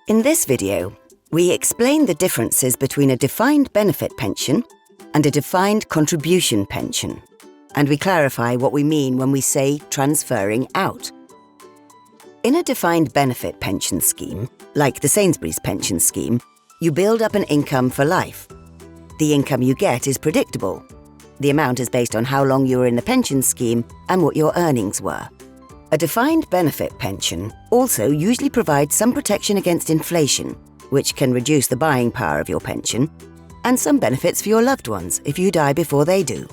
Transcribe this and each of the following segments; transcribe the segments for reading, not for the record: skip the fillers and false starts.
In this video, we explain the differences between a defined benefit pension and a defined contribution pension, and we clarify what we mean when we say transferring out. In a defined benefit pension scheme, like the Sainsbury's pension scheme, you build up an income for life. The income you get is predictable. The amount is based on how long you were in the pension scheme and what your earnings were. A defined benefit pension also usually provides some protection against inflation, which can reduce the buying power of your pension, and some benefits for your loved ones if you die before they do.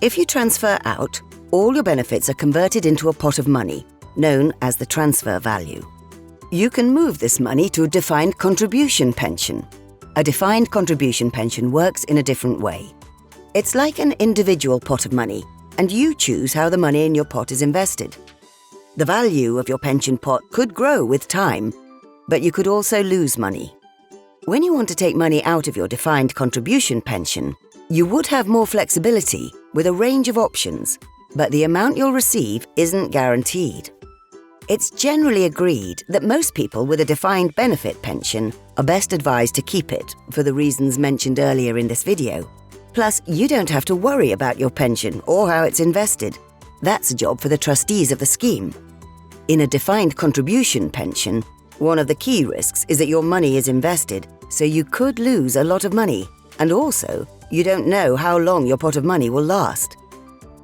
If you transfer out, all your benefits are converted into a pot of money, known as the transfer value. You can move this money to a defined contribution pension. A defined contribution pension works in a different way. It's like an individual pot of money, and you choose how the money in your pot is invested. The value of your pension pot could grow with time, but you could also lose money. When you want to take money out of your defined contribution pension, you would have more flexibility with a range of options, but the amount you'll receive isn't guaranteed. It's generally agreed that most people with a defined benefit pension are best advised to keep it for the reasons mentioned earlier in this video. Plus, you don't have to worry about your pension or how it's invested. That's a job for the trustees of the scheme. In a defined contribution pension, one of the key risks is that your money is invested, so you could lose a lot of money, and also, you don't know how long your pot of money will last.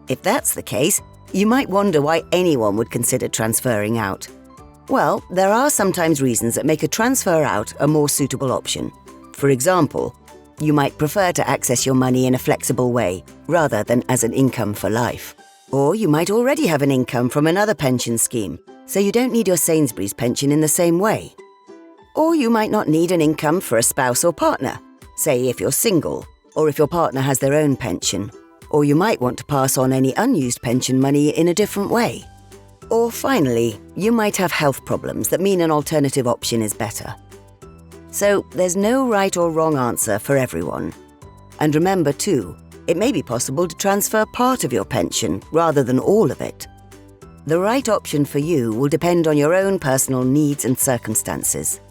If that's the case, you might wonder why anyone would consider transferring out. Well, there are sometimes reasons that make a transfer out a more suitable option. For example, you might prefer to access your money in a flexible way, rather than as an income for life. Or you might already have an income from another pension scheme, so you don't need your Sainsbury's pension in the same way. Or you might not need an income for a spouse or partner, say if you're single, or if your partner has their own pension. Or you might want to pass on any unused pension money in a different way. Or finally, you might have health problems that mean an alternative option is better. So there's no right or wrong answer for everyone. And remember too, it may be possible to transfer part of your pension rather than all of it. The right option for you will depend on your own personal needs and circumstances.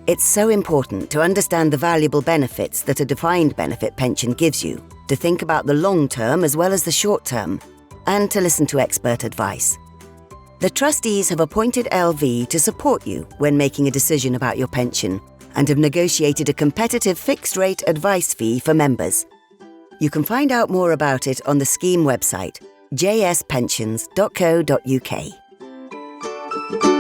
It's so important to understand the valuable benefits that a defined benefit pension gives you, to think about the long term as well as the short term, and to listen to expert advice. The trustees have appointed LV to support you when making a decision about your pension and have negotiated a competitive fixed-rate advice fee for members. You can find out more about it on the scheme website, jspensions.co.uk.